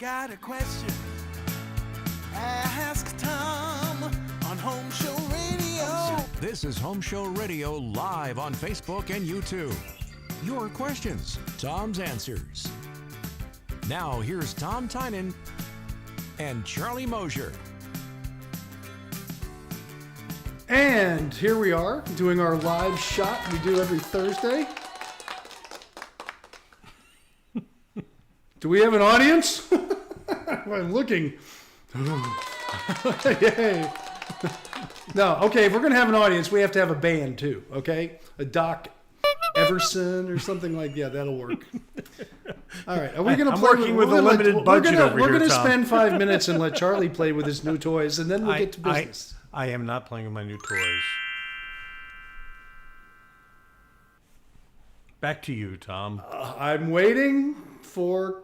Got a question? Ask Tom on HomeShow Radio. This is HomeShow Radio live on Facebook and YouTube. Your questions, Tom's answers. Now here's Tom Tynan and Charlie Mosier. And here we are doing our live shot we do every Thursday. Do we have an audience? I'm looking. Yay. No, okay, if we're going to have an audience, we have to have a band too, okay? A Doc Everson or something like that. That'll work. All right. Are we going to play working with a limited budget over here, We're going to Tom. spend 5 minutes and let Charlie play with his new toys, and then we'll get to business. I am not playing with my new toys. Back to you, Tom. I'm waiting for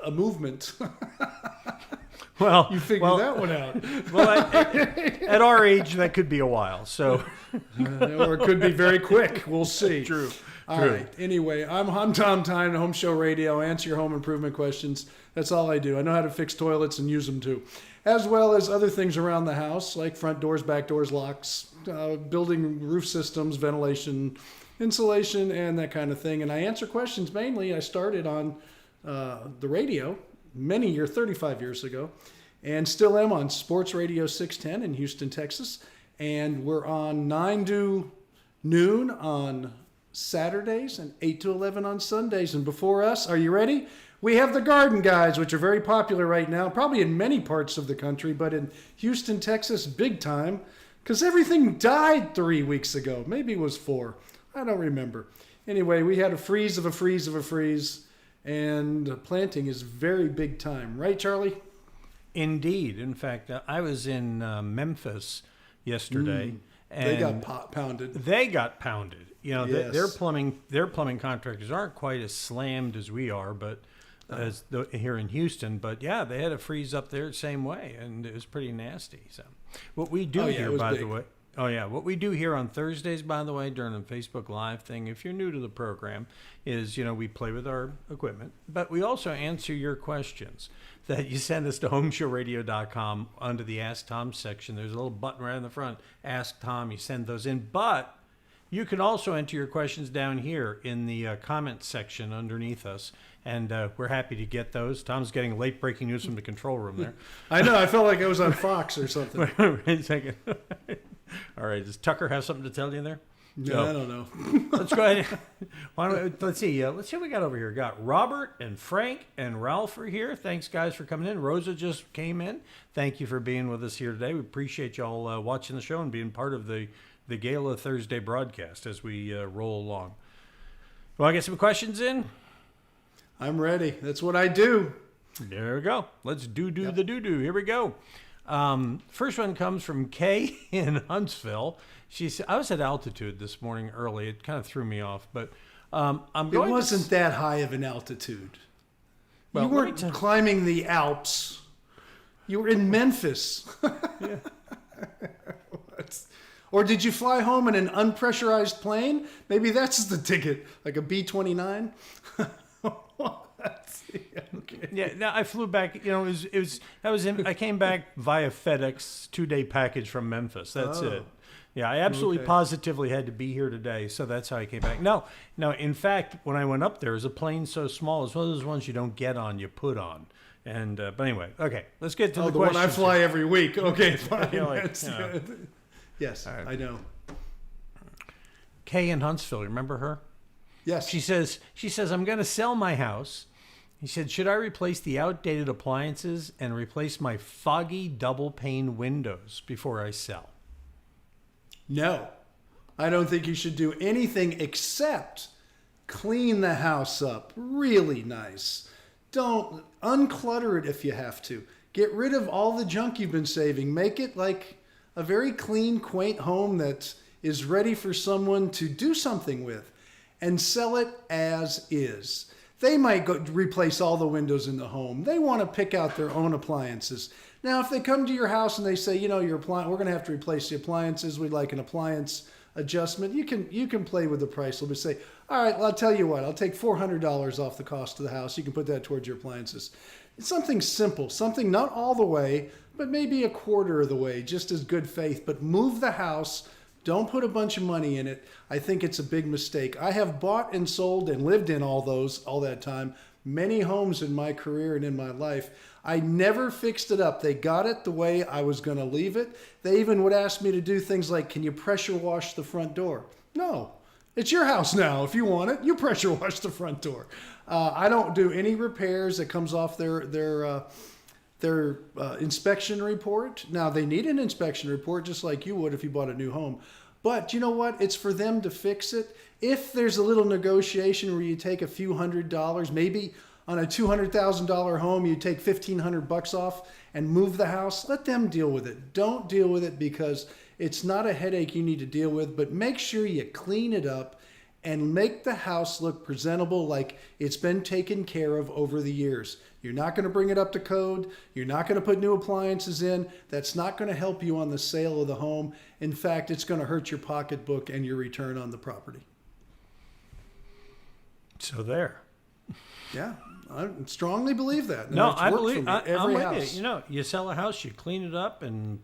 a movement. Well, You figured that one out. Well, at our age, that could be a while. So, Or it could be very quick. We'll see. True. All right. Anyway, I'm Tom Tynan, Home Show Radio. Answer your home improvement questions. That's all I do. I know how to fix toilets and use them too, as well as other things around the house like front doors, back doors, locks, building roof systems, ventilation, insulation, and that kind of thing. And I answer questions mainly. I started on the radio 35 years ago, and still am on Sports Radio 610 in Houston, Texas. And we're on 9 to noon on Saturdays and 8 to 11 on Sundays. And before us, are you ready? We have the Garden Guides, which are very popular right now, probably in many parts of the country, but in Houston, Texas, big time, because everything died 3 weeks ago. Maybe it was 4. I don't remember. Anyway, we had a freeze of a freeze of a freeze, and planting is very big time. Right, Charlie? indeed. In fact, I was in Memphis yesterday. And they got pounded. They got pounded. You know, Yes. their plumbing contractors aren't quite as slammed as we are, but here in Houston. But yeah, they had a freeze up there the same way, and it was pretty nasty. So what we do here, by the way. Oh, yeah. What we do here on Thursdays, by the way, during the Facebook Live thing, if you're new to the program, is, you know, we play with our equipment, but we also answer your questions that you send us to homeshowradio.com under the Ask Tom section. There's a little button right in the front, Ask Tom. You send those in, but you can also enter your questions down here in the comment section underneath us, and we're happy to get those. Tom's getting late breaking news from the control room there. I know. I felt like I was on Fox or something. Wait a second. All right. Does Tucker have something to tell you there? No, I don't know. Let's go ahead. Let's see. Let's see what we got over here. Got Robert and Frank and Ralph are here. Thanks, guys, for coming in. Rosa just came in. Thank you for being with us here today. We appreciate y'all watching the show and being part of the Gala Thursday broadcast as we roll along. Well, I get some questions in. I'm ready. That's what I do. There we go. Let's do the do. Here we go. First one comes from Kay in Huntsville. She said, I was at altitude this morning early. It kind of threw me off, but it wasn't that high of an altitude. Well, you weren't climbing the Alps. You were in Memphis. Yeah. Or did you fly home in an unpressurized plane? Maybe that's the ticket, like a B-29. Okay. Yeah, no, I flew back. You know, I came back via FedEx 2-day package from Memphis. That's it. Yeah, I absolutely positively had to be here today, so that's how I came back. No. In fact, when I went up there, it was a plane so small. It's one of those ones you don't get on, you put on. And but anyway, okay, let's get to the question. The one I fly every week. Okay, fine. Yeah, Yes, right. I know. Kay in Huntsville, remember her? Yes. She says, I'm going to sell my house. He said, should I replace the outdated appliances and replace my foggy double pane windows before I sell? No, I don't think you should do anything except clean the house up really nice. Don't unclutter it if you have to. Get rid of all the junk you've been saving. Make it like a very clean, quaint home that is ready for someone to do something with, and sell it as is. They might go replace all the windows in the home. They want to pick out their own appliances. Now, if they come to your house and they say, you know, we're going to have to replace the appliances. We'd like an appliance adjustment. You can play with the price. They'll say, all right, well, I'll tell you what. I'll take $400 off the cost of the house. You can put that towards your appliances. It's something simple, something not all the way, but maybe a quarter of the way, just as good faith. But move the house. Don't put a bunch of money in it. I think it's a big mistake. I have bought and sold and lived in all that time, many homes in my career and in my life. I never fixed it up. They got it the way I was going to leave it. They even would ask me to do things like, can you pressure wash the front door? No. It's your house now. If you want it, you pressure wash the front door. I don't do any repairs that comes off their inspection report. Now, they need an inspection report just like you would if you bought a new home. But you know what? It's for them to fix it. If there's a little negotiation where you take a few $100s, maybe on a $200,000 home, you take $1,500 off and move the house, let them deal with it. Don't deal with it because it's not a headache you need to deal with, but make sure you clean it up and make the house look presentable like it's been taken care of over the years. You're not going to bring it up to code. You're not going to put new appliances in. That's not going to help you on the sale of the home. In fact, it's going to hurt your pocketbook and your return on the property. So there. Yeah, I strongly believe that. And No, it's I worked believe for me I'm every with house. you. You know, you sell a house, you clean it up, and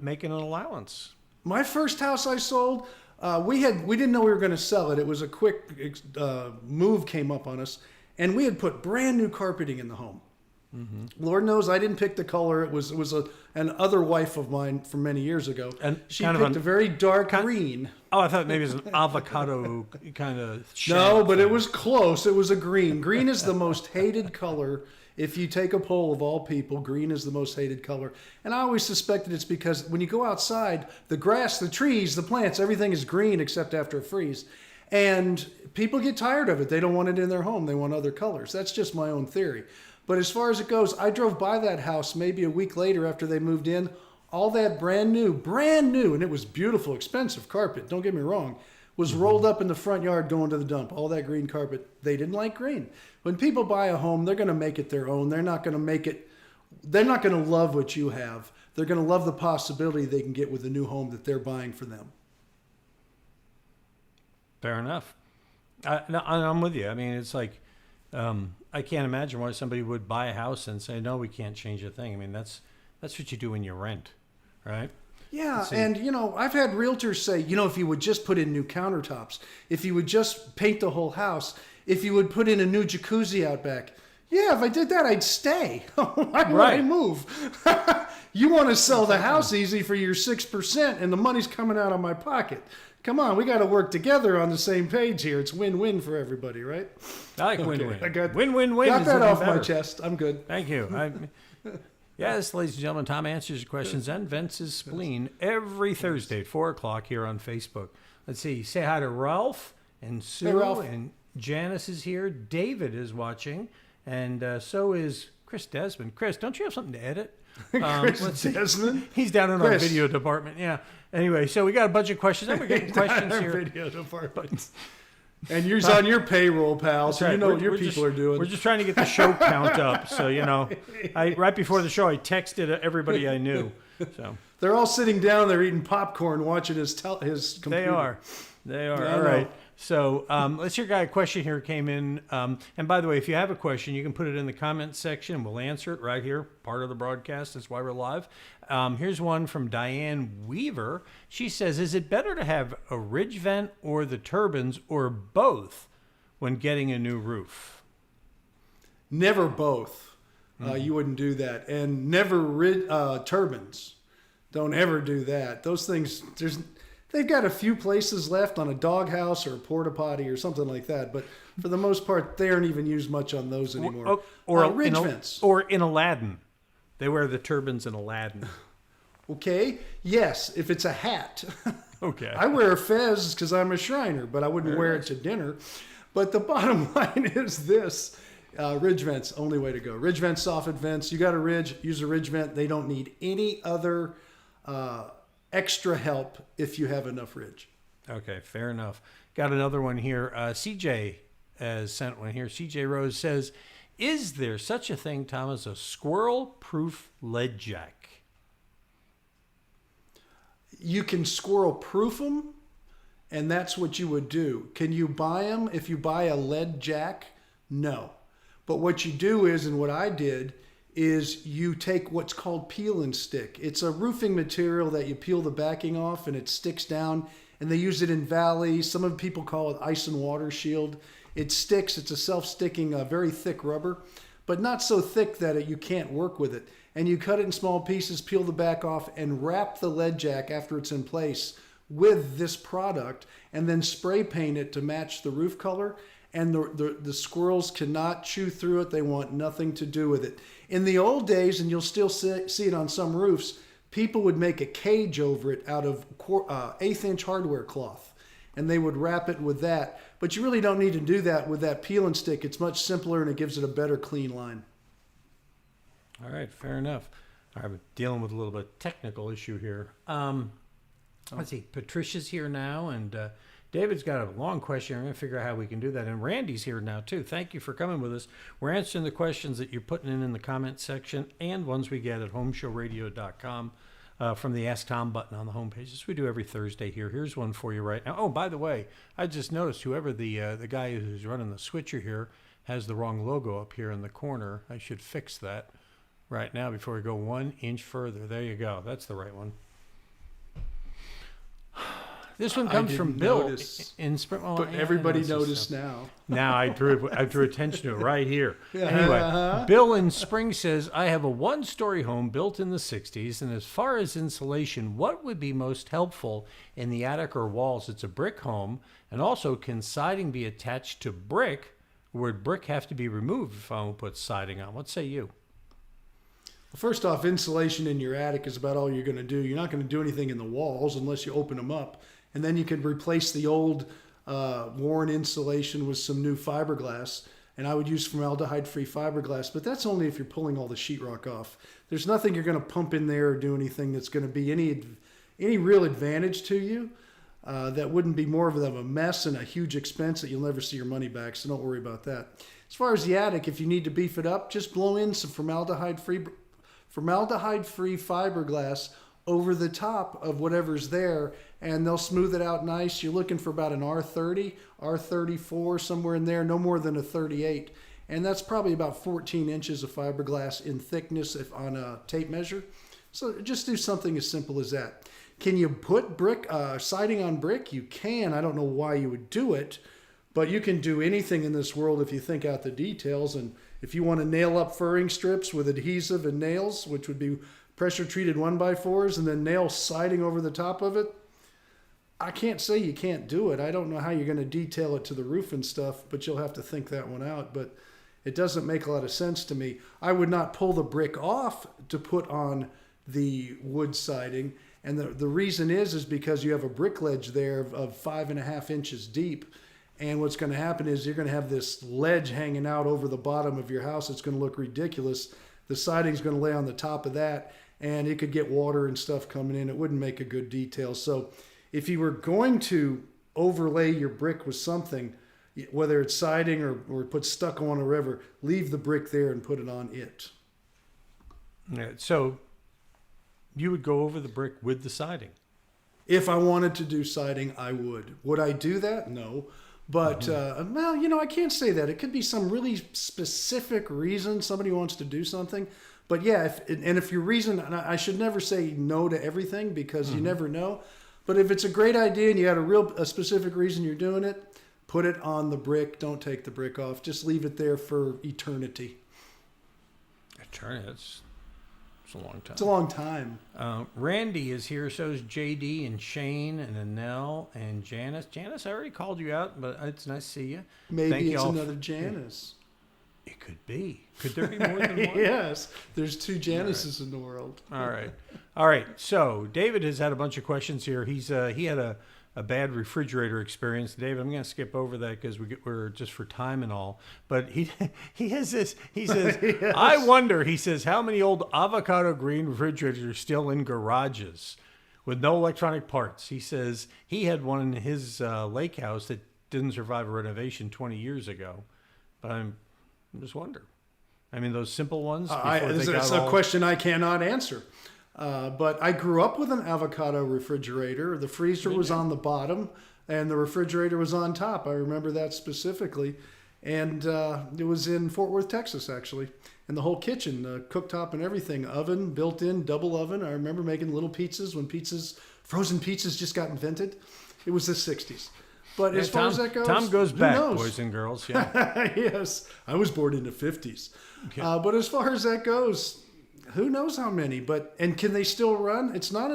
make an allowance. My first house I sold, we didn't know we were going to sell it. It was a quick move came up on us, and we had put brand new carpeting in the home. Mm-hmm. Lord knows I didn't pick the color. It was an other wife of mine from many years ago. And she picked a very dark green. Oh, I thought maybe it was an avocado kind of shade. No, but it was close. It was a green. Green is the most hated color. If you take a poll of all people, green is the most hated color. And I always suspected it's because when you go outside, the grass, the trees, the plants, everything is green except after a freeze. And people get tired of it. They don't want it in their home. They want other colors. That's just my own theory. But as far as it goes, I drove by that house maybe a week later after they moved in. All that brand new, and it was beautiful, expensive carpet, don't get me wrong, was rolled up in the front yard going to the dump. All that green carpet. They didn't like green. When people buy a home, they're going to make it their own. They're not going to love what you have. They're going to love the possibility they can get with the new home that they're buying for them. Fair enough. I'm with you. I mean, it's like, I can't imagine why somebody would buy a house and say, no, we can't change a thing. I mean, that's what you do when you rent, right? Yeah, and I've had realtors say, if you would just put in new countertops, if you would just paint the whole house, if you would put in a new jacuzzi out back. Yeah, if I did that, I'd stay. Why would I move? You want to sell the house easy for your 6%, and the money's coming out of my pocket. Come on, we got to work together on the same page here. It's win-win for everybody, right? I like win-win. I got win-win-win. Got is that even off better. my chest. I'm good. Thank you. Yes, ladies and gentlemen, Tom answers your questions and vents his spleen every Thursday at 4 o'clock here on Facebook. Let's see. Say hi to Ralph and Sue. Hey, Ralph. And Janice is here. David is watching. And so is Chris Desmond. Chris, don't you have something to edit? Chris Desmond? He's down in our video department. Yeah. Anyway, so we got a bunch of questions. And we're getting questions here. Video department. And you're on your payroll, pal, so right. you know what your We're people are doing. We're just trying to get the show count up. So, right before the show, I texted everybody I knew. So They're all sitting down there eating popcorn, watching his computer. They are. Yeah, All right. So let's hear a question here came in. And by the way, if you have a question, you can put it in the comments section. We'll answer it right here, part of the broadcast. That's why we're live. Here's one from Diane Weaver. She says, is it better to have a ridge vent or the turbines or both when getting a new roof? Never both. You wouldn't do that. And never turbines. Don't ever do that. Those things, they've got a few places left on a doghouse or a porta potty or something like that, but for the most part, they aren't even used much on those anymore. Or ridge vents. Or in Aladdin. They wear the turbines in Aladdin. Okay, yes, if it's a hat. Okay. I wear a fez because I'm a Shriner, but I wouldn't wear it to dinner. But the bottom line is this. Ridge vents, only way to go. Ridge vents, soffit vents. You got a ridge, use a ridge vent. They don't need any other extra help if you have enough ridge. Okay, fair enough. Got another one here. CJ has sent one here. CJ Rose says, is there such a thing, Tom, as a Squirrel Proof lead jack? You can Squirrel Proof them, and that's what you would do. Can you buy them if you buy a lead jack? No. But what you do is, and what I did, is you take what's called peel and stick. It's a roofing material that you peel the backing off and it sticks down, and they use it in valleys. Some of people call it ice and water shield. It sticks. It's a self-sticking, very thick rubber, but not so thick that you can't work with it. And you cut it in small pieces, peel the back off, and wrap the lead jack after it's in place with this product, and then spray paint it to match the roof color. And the squirrels cannot chew through it. They want nothing to do with it. In the old days, and you'll still see it on some roofs, people would make a cage over it out of 1/8-inch hardware cloth, and they would wrap it with that. But you really don't need to do that with that peel and stick. It's much simpler, and it gives it a better clean line. All right, fair enough. I'm dealing with a little bit of technical issue here. Let's see, Patricia's here now, and David's got a long question. I'm going to figure out how we can do that. And Randy's here now, too. Thank you for coming with us. We're answering the questions that you're putting in the comment section and ones we get at homeshowradio.com from the Ask Tom button on the homepage. This we do every Thursday here. Here's one for you right now. Oh, by the way, I just noticed whoever the guy who's running the switcher here has the wrong logo up here in the corner. I should fix that right now before we go 1 inch further. There you go. That's the right one. This one comes from Bill in Spring. Well, but everybody noticed now. Now I drew attention to it right here. Anyway, Bill in Spring says, I have a one-story home built in the 60s, and as far as insulation, what would be most helpful in the attic or walls? It's a brick home, and also can siding be attached to brick, or would brick have to be removed if I want to put siding on? What say you? First off, insulation in your attic is about all you're going to do. You're not going to do anything in the walls unless you open them up. And then you can replace the old worn insulation with some new fiberglass. And I would use formaldehyde-free fiberglass, but that's only if you're pulling all the sheetrock off. There's nothing you're going to pump in there or do anything that's going to be any real advantage to you. That wouldn't be more of a mess and a huge expense that you'll never see your money back, so don't worry about that. As far as the attic, if you need to beef it up, just blow in some formaldehyde-free fiberglass over the top of whatever's there, and they'll smooth it out nice. You're looking for about an R30, R34, somewhere in there, no more than a 38. And that's probably about 14 inches of fiberglass in thickness if on a tape measure. So just do something as simple as that. Can you put siding on brick? You can. I don't know why you would do it, but you can do anything in this world if you think out the details. And if you want to nail up furring strips with adhesive and nails, which would be pressure treated 1x4s, and then nail siding over the top of it, I can't say you can't do it. I don't know how you're going to detail it to the roof and stuff, but you'll have to think that one out. But it doesn't make a lot of sense to me. I would not pull the brick off to put on the wood siding. And the reason is because you have a brick ledge there of 5.5 inches deep. And what's going to happen is you're going to have this ledge hanging out over the bottom of your house. It's going to look ridiculous. The siding's going to lay on the top of that, and it could get water and stuff coming in. It wouldn't make a good detail. So if you were going to overlay your brick with something, whether it's siding or put stucco on a river, leave the brick there and put it on it. Yeah, so you would go over the brick with the siding? If I wanted to do siding, I would. Would I do that? No. But, well, I can't say that. It could be some really specific reason somebody wants to do something. But yeah, if your reason, and I should never say no to everything because you never know. But if it's a great idea and you got a specific reason you're doing it, put it on the brick. Don't take the brick off. Just leave it there for eternity. Eternity? It's a long time. It's a long time. Randy is here. So is JD and Shane and Annelle and Janice. Janice, I already called you out, but it's nice to see you. Maybe it's another Janice. It could be. Could there be more than one? Yes. There's 2 Janices in the world. All right. So David has had a bunch of questions here. He had a bad refrigerator experience. David, I'm going to skip over that because we're just for time and all. But he has this. He says, yes. I wonder, he says, how many old avocado green refrigerators are still in garages with no electronic parts? He says he had one in his lake house that didn't survive a renovation 20 years ago. But I'm just wondering. I mean, those simple ones. It's a question I cannot answer. But I grew up with an avocado refrigerator. The freezer was on the bottom and the refrigerator was on top. I remember that specifically. And it was in Fort Worth, Texas, actually. And the whole kitchen, cooktop and everything, oven, built in, double oven. I remember making little pizzas when frozen pizzas just got invented. It was the 60s. But as far as that goes, Tom goes back, knows? boys and girls. Yeah. Yes, I was born in the 50s. Okay. But as far as that goes, who knows how many? And can they still run? It's not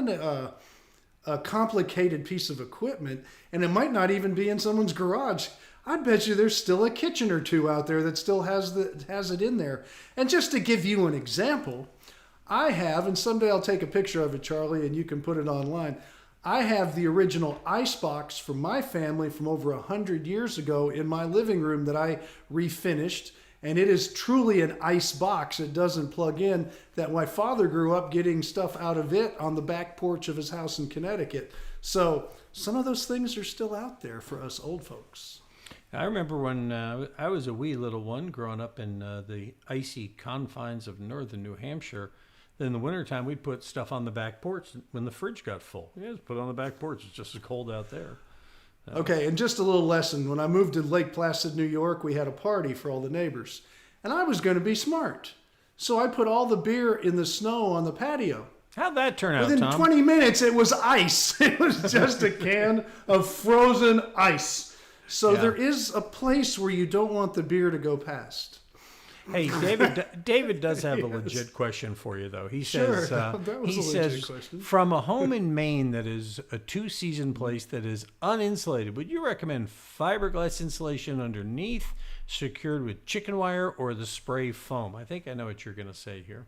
a complicated piece of equipment, and it might not even be in someone's garage. I bet you there's still a kitchen or two out there that still has it in there. And just to give you an example, I have, and someday I'll take a picture of it, Charlie, and you can put it online. I have the original ice box from my family from over 100 years ago in my living room that I refinished. And it is truly an ice box. It doesn't plug in. That my father grew up getting stuff out of it on the back porch of his house in Connecticut. So some of those things are still out there for us old folks. I remember when I was a wee little one growing up in the icy confines of northern New Hampshire. In the wintertime, we'd put stuff on the back porch when the fridge got full. Yeah, just put it on the back porch. It's just as cold out there. Okay, and just a little lesson. When I moved to Lake Placid, New York, we had a party for all the neighbors. And I was going to be smart. So I put all the beer in the snow on the patio. How'd that turn out, Within Tom? 20 minutes, it was ice. It was just a can of frozen ice. So Yeah. there is a place where you don't want the beer to go past. Hey, David does have a legit question for you, though. He says, Sure, that was he a legit says, question. from a home in Maine that is a two-season place that is uninsulated, would you recommend fiberglass insulation underneath, secured with chicken wire, or the spray foam? I think I know what you're going to say here.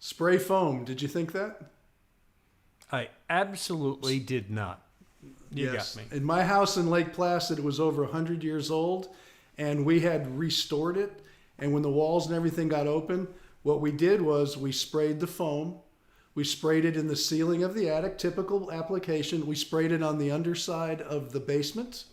Spray foam, did you think that? I absolutely did not. You Yes. got me. In my house in Lake Placid, it was over 100 years old, and we had restored it. And when the walls and everything got open, what we did was we sprayed the foam. We sprayed it in the ceiling of the attic, typical application. We sprayed it on the underside of the basement.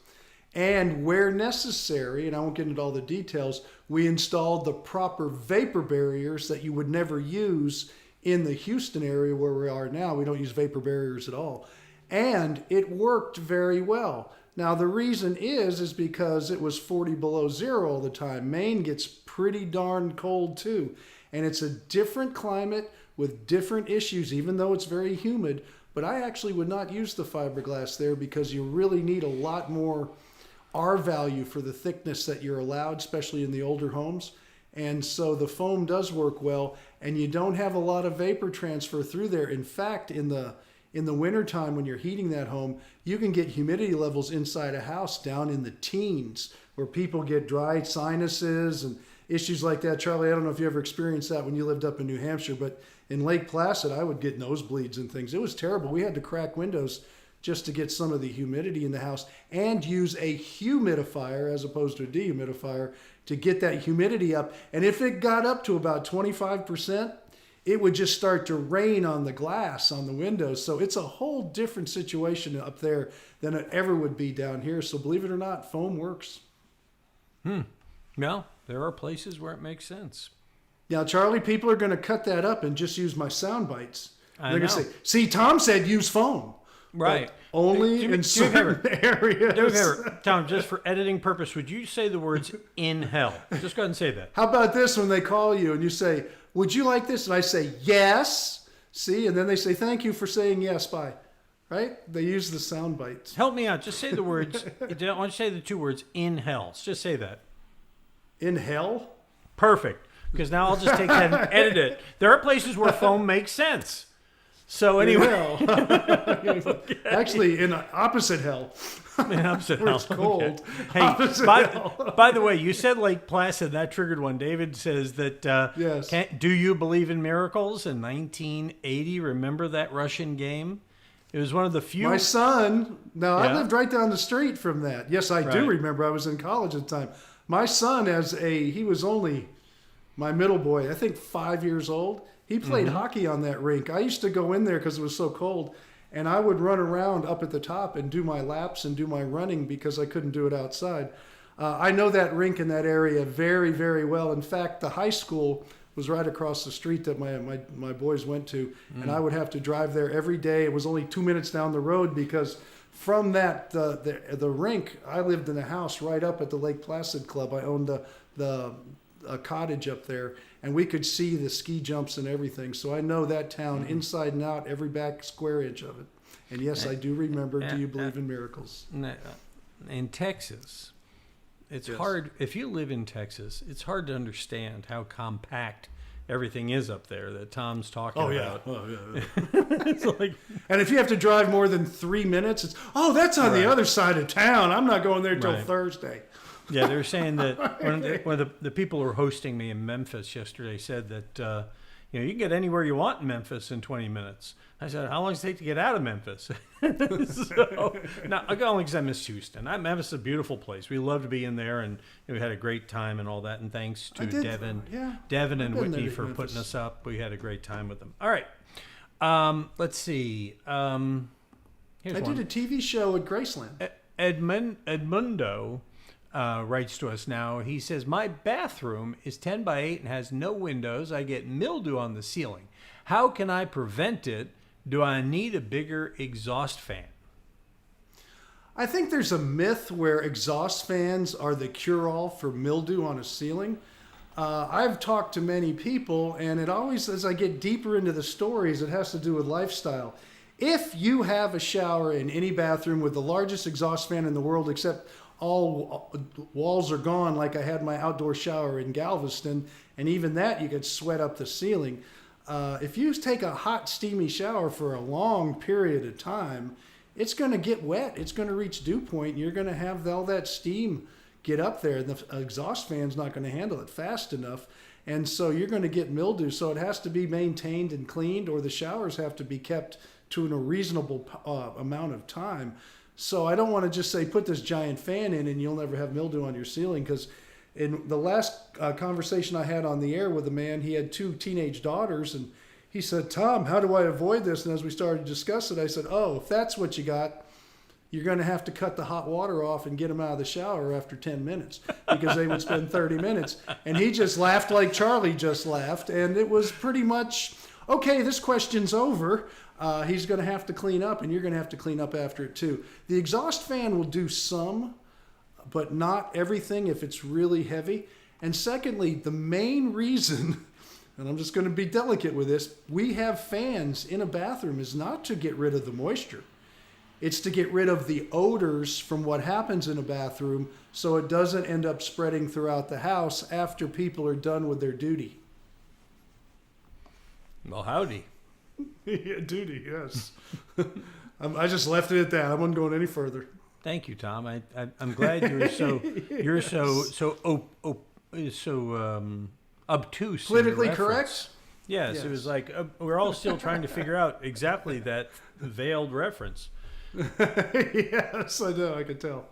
And where necessary, and I won't get into all the details, we installed the proper vapor barriers that you would never use in the Houston area where we are now. We don't use vapor barriers at all. And it worked very well. Now, the reason is because it was 40 below zero all the time. Maine gets pretty darn cold too. And it's a different climate with different issues, even though it's very humid. But I actually would not use the fiberglass there because you really need a lot more R value for the thickness that you're allowed, especially in the older homes. And so the foam does work well, and you don't have a lot of vapor transfer through there. In fact, in the wintertime when you're heating that home, you can get humidity levels inside a house down in the teens where people get dry sinuses and issues like that. Charlie, I don't know if you ever experienced that when you lived up in New Hampshire, but in Lake Placid, I would get nosebleeds and things. It was terrible. We had to crack windows just to get some of the humidity in the house and use a humidifier as opposed to a dehumidifier to get that humidity up. And if it got up to about 25%, it would just start to rain on the glass on the windows. So it's a whole different situation up there than it ever would be down here. So believe it or not, foam works. Well, there are places where it makes sense. Now, Charlie, people are going to cut that up and just use my sound bites. I They're going know. to say, see, Tom said use foam. Right. But only Do me in a certain areas. Do me a favor, Tom, just for editing purpose, would you say the words in hell? Just go ahead and say that. How about this when they call you and you say, would you like this? And I say, yes. See? And then they say, thank you for saying yes, bye. Right? They use the sound bites. Help me out. Just say the words. I don't want you to say the two words in hell. Just say that. In hell? Perfect. Because now I'll just take that and edit it. There are places where foam makes sense. So anyway. Hell. Actually, in opposite hell. Opposite Where hell. it's cold. Okay. Hey, Opposite by, hell. by the way, you said Lake Placid. That triggered one. David says that, Yes. do you believe in miracles? In 1980, remember that Russian game? It was one of the few. My son, now I Yeah. lived right down the street from that. Yes, I do Right. remember. I was in college at the time. My son, he was only my middle boy, I think 5 years old. He played hockey on that rink. I used to go in there because it was so cold, and I would run around up at the top and do my laps and do my running because I couldn't do it outside. I know that rink in that area very, very well. In fact, the high school was right across the street that my boys went to, and I would have to drive there every day. It was only 2 minutes down the road because from that, the rink, I lived in a house right up at the Lake Placid Club. I owned a cottage up there, and we could see the ski jumps and everything. So I know that town inside and out, every back square inch of it. And yes, I do remember, do you believe in miracles? In Texas, it's Yes. hard. If you live in Texas, it's hard to understand how compact everything is up there that Tom's talking about. Oh, yeah. It's like, And if you have to drive more than 3 minutes, it's, that's on the other side of town. I'm not going there till Right. Thursday. yeah, they're saying that one of the people who were hosting me in Memphis yesterday said that you can get anywhere you want in Memphis in 20 minutes. I said, how long does it take to get out of Memphis? So, now, only because I miss Houston. Memphis is a beautiful place. We love to be in there, and we had a great time and all that. And thanks to Devin and Whitney for putting us up. We had a great time with them. All right. Let's see. Here's I one. did a TV show at Graceland. Edmundo writes to us now. He says, my bathroom is 10 by 8 and has no windows. I get mildew on the ceiling. How can I prevent it? Do I need a bigger exhaust fan? I think there's a myth where exhaust fans are the cure-all for mildew on a ceiling. I've talked to many people, and it always, as I get deeper into the stories, it has to do with lifestyle. If you have a shower in any bathroom with the largest exhaust fan in the world, except all walls are gone, like I had my outdoor shower in Galveston, and even that you could sweat up the ceiling. If you take a hot, steamy shower for a long period of time, it's going to get wet. It's going to reach dew point, and you're going to have all that steam get up there, and the exhaust fan's not going to handle it fast enough, and so you're going to get mildew. So it has to be maintained and cleaned, or the showers have to be kept to a reasonable amount of time. So I don't want to just say put this giant fan in and you'll never have mildew on your ceiling, because in the last conversation I had on the air with a man, he had 2 teenage daughters, and he said, Tom, how do I avoid this? And as we started to discuss it, I said, if that's what you got, you're going to have to cut the hot water off and get them out of the shower after 10 minutes, because they would spend 30 minutes. And he just laughed like Charlie just laughed, and it was pretty much, okay, this question's over. He's going to have to clean up, and you're going to have to clean up after it too. The exhaust fan will do some, but not everything if it's really heavy. And secondly, the main reason, and I'm just going to be delicate with this, we have fans in a bathroom is not to get rid of the moisture. It's to get rid of the odors from what happens in a bathroom, so it doesn't end up spreading throughout the house after people are done with their duty. Well, howdy. Yeah, duty, yes. I just left it at that. I wasn't going any further. Thank you, Tom. I'm glad you're so obtuse. Politically in your correct? reference. Yes, Yes. it was like we're all still trying to figure out exactly that veiled reference. Yes, I know. I can tell.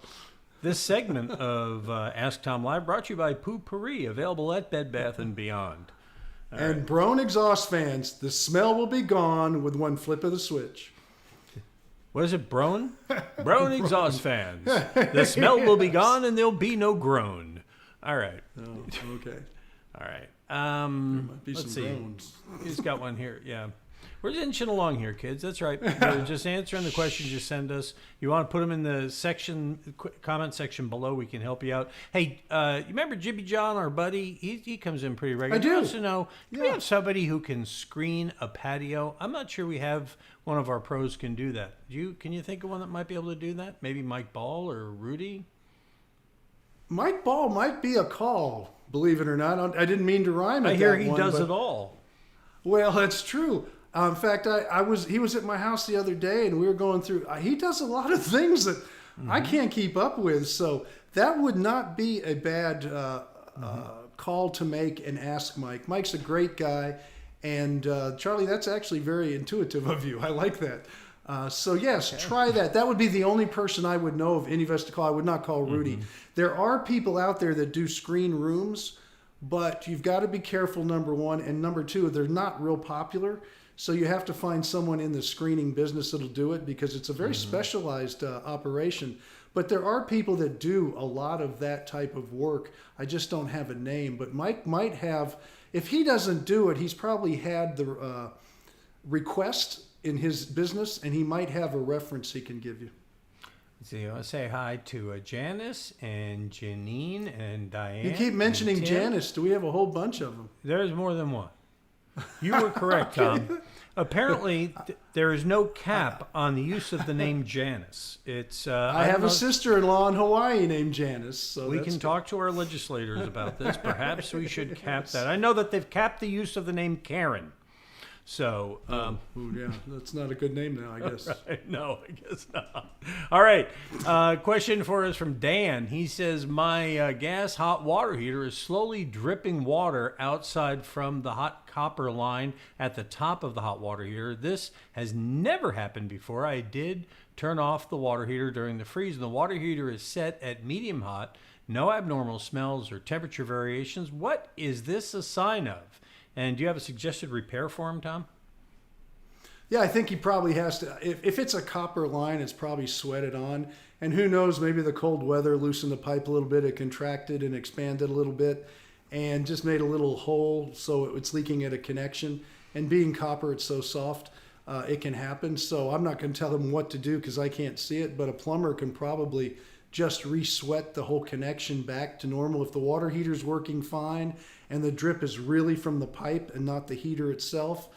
This segment of Ask Tom Live brought to you by Poo-Pourri, available at Bed Bath & Beyond. And Broan exhaust fans, the smell will be gone with one flip of the switch. What is it, Broan? Broan exhaust fans. The smell will be gone and there'll be no groan. All right. Oh, okay. All right. Might be Let's some see. groans. He's got one here. Yeah. We're inching along here, kids. That's right. We're just answering the questions you send us. You want to put them in the comment section below. We can help you out. Hey, you remember Jibby John, our buddy? He comes in pretty regularly. I do. He wants to know, do we have somebody who can screen a patio? I'm not sure we have one of our pros can do that. Can you think of one that might be able to do that? Maybe Mike Ball or Rudy? Mike Ball might be a call, believe it or not. I didn't mean to rhyme it. I hear that he one, does but- it all. Well, that's true. In fact, he was at my house the other day, and we were going through. He does a lot of things that I can't keep up with, so that would not be a bad call to make and ask Mike. Mike's a great guy, and Charlie, that's actually very intuitive of you. I like that. So yes, try that. That would be the only person I would know of any of us to call. I would not call Rudy. There are people out there that do screen rooms, but you've got to be careful, number one, and number two, they're not real popular. So you have to find someone in the screening business that'll do it, because it's a very specialized operation. But there are people that do a lot of that type of work. I just don't have a name. But Mike might have, if he doesn't do it, he's probably had the request in his business, and he might have a reference he can give you. So you want to say hi to Janice and Janine and Diane. You keep mentioning and Tim. Janice. Do we have a whole bunch of them? There's more than one. You were correct, Tom. Apparently, there is no cap on the use of the name Janice. It's I have a sister-in-law in Hawaii named Janice. So we can talk to our legislators about this. Perhaps we should cap that. I know that they've capped the use of the name Karen. So, yeah, that's not a good name now, I guess. Right. No, I guess not. All right. Question for us from Dan. He says, my gas hot water heater is slowly dripping water outside from the hot copper line at the top of the hot water heater. This has never happened before. I did turn off the water heater during the freeze, and the water heater is set at medium hot. No abnormal smells or temperature variations. What is this a sign of? And do you have a suggested repair for him, Tom? Yeah, I think he probably has to. If it's a copper line, it's probably sweated on. And who knows, maybe the cold weather loosened the pipe a little bit. It contracted and expanded a little bit and just made a little hole so it's leaking at a connection. And being copper, it's so soft, it can happen. So I'm not going to tell him what to do because I can't see it. But a plumber can probably just re-sweat the whole connection back to normal. If the water heater's working fine and the drip is really from the pipe and not the heater itself,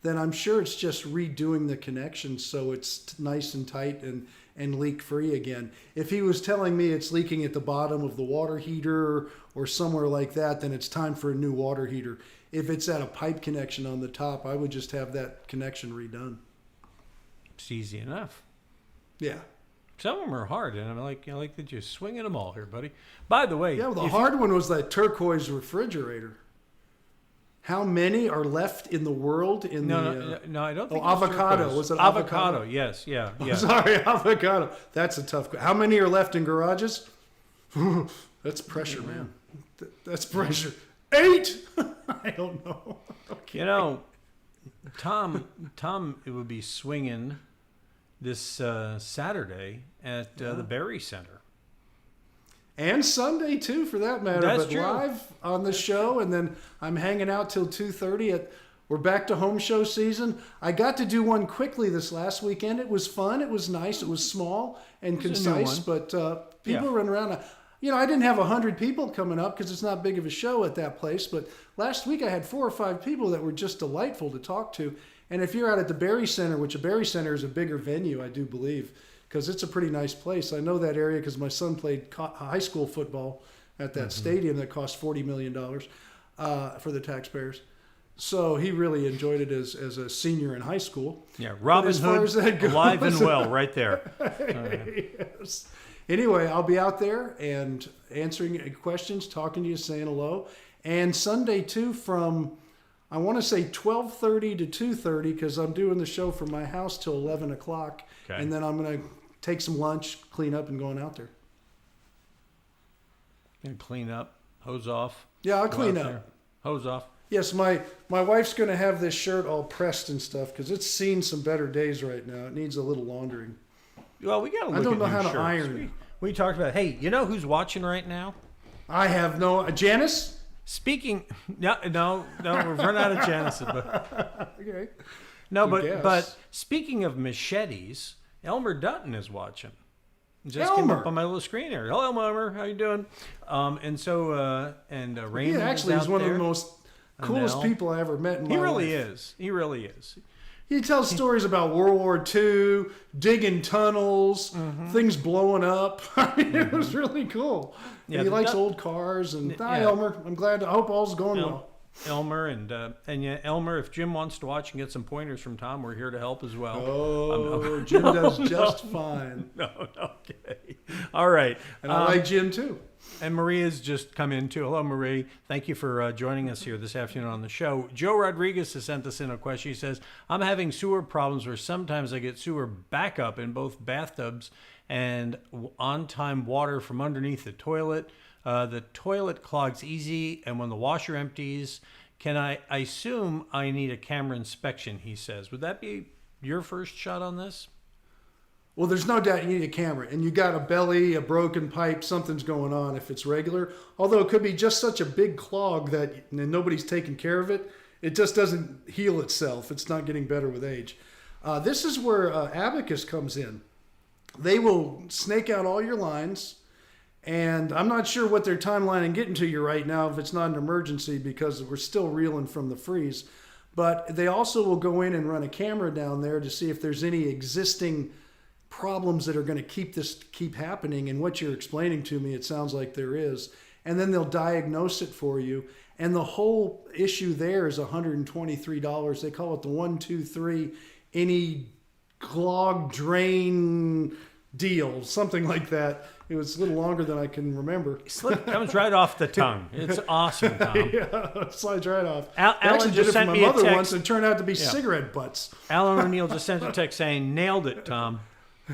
then I'm sure it's just redoing the connection so it's nice and tight and leak-free again. If he was telling me it's leaking at the bottom of the water heater or somewhere like that, then it's time for a new water heater. If it's at a pipe connection on the top, I would just have that connection redone. It's easy enough. Yeah. Some of them are hard, and I like that you're swinging them all here, buddy. By the way, yeah, well, the hard one was that turquoise refrigerator. How many are left in the world? No, I don't think. Avocado. Turquoise. Was it avocado? Yes, yeah. Sorry, avocado. That's a tough question. How many are left in garages? That's pressure, man. That's pressure. 8. I don't know. Okay. You know, Tom, it would be swinging this Saturday at the Berry Center. And Sunday, too, for that matter. That's but true. Live on the show, and then I'm hanging out till 2:30. We're back to home show season. I got to do one quickly this last weekend. It was fun. It was nice. It was small and concise, but people run around. I didn't have 100 people coming up because it's not big of a show at that place, but last week I had 4 or 5 people that were just delightful to talk to. And if you're out at the Berry Center, which a Berry Center is a bigger venue, I do believe, because it's a pretty nice place. I know that area because my son played high school football at that stadium that cost $40 million for the taxpayers. So he really enjoyed it as a senior in high school. Yeah, Robin Hood, alive and well, right there. Yes. Anyway, I'll be out there and answering questions, talking to you, saying hello. And Sunday, too, from, I want to say 12:30 to 2:30, because I'm doing the show from my house till 11 o'clock. Okay. And then I'm going to take some lunch, clean up, and going out there. And clean up, hose off. Yeah, I'll clean up. There. Hose off. Yes, my wife's going to have this shirt all pressed and stuff because it's seen some better days right now. It needs a little laundering. Well, we got to look at I don't know how shirts. to iron. We talked about, hey, you know who's watching right now? I have no... Janice? Speaking... No, we've run out of Janice's. But, okay. No, but speaking of machetes, Elmer Dutton is watching. Just came up on my little screen here. Hello, Elmer. How you doing? And Raymond actually is one of the most coolest people I ever met in my life. He really is. He tells stories about World War II, digging tunnels, things blowing up. I mean, it was really cool. Yeah, he likes old cars. And hi, Elmer. I hope all's going well. Elmer Elmer, if Jim wants to watch and get some pointers from Tom, we're here to help as well. Oh, Jim does just fine. No, okay. All right. And I like Jim too. And Maria's just come in too. Hello, Marie. Thank you for joining us here this afternoon on the show. Joe Rodriguez has sent us in a question. He says, I'm having sewer problems where sometimes I get sewer backup in both bathtubs and on-time water from underneath the toilet. The toilet clogs easy, and when the washer empties, I assume I need a camera inspection, he says. Would that be your first shot on this? Well, there's no doubt you need a camera, and you got a belly, a broken pipe, something's going on if it's regular. Although it could be just such a big clog that nobody's taking care of it. It just doesn't heal itself. It's not getting better with age. This is where Abacus comes in. They will snake out all your lines. And I'm not sure what their timeline in getting to you right now if it's not an emergency because we're still reeling from the freeze. But they also will go in and run a camera down there to see if there's any existing problems that are going to keep happening. And what you're explaining to me, it sounds like there is. And then they'll diagnose it for you. And the whole issue there is $123. They call it the 1, 2, 3, any clog drain deal, something like that. It was a little longer than I can remember. Comes right off the tongue. It's awesome, Tom. Yeah, it slides right off. Alan I actually did just it for sent my me a mother text. once and it turned out to be cigarette butts. Alan O'Neill just sent a text saying, "Nailed it, Tom."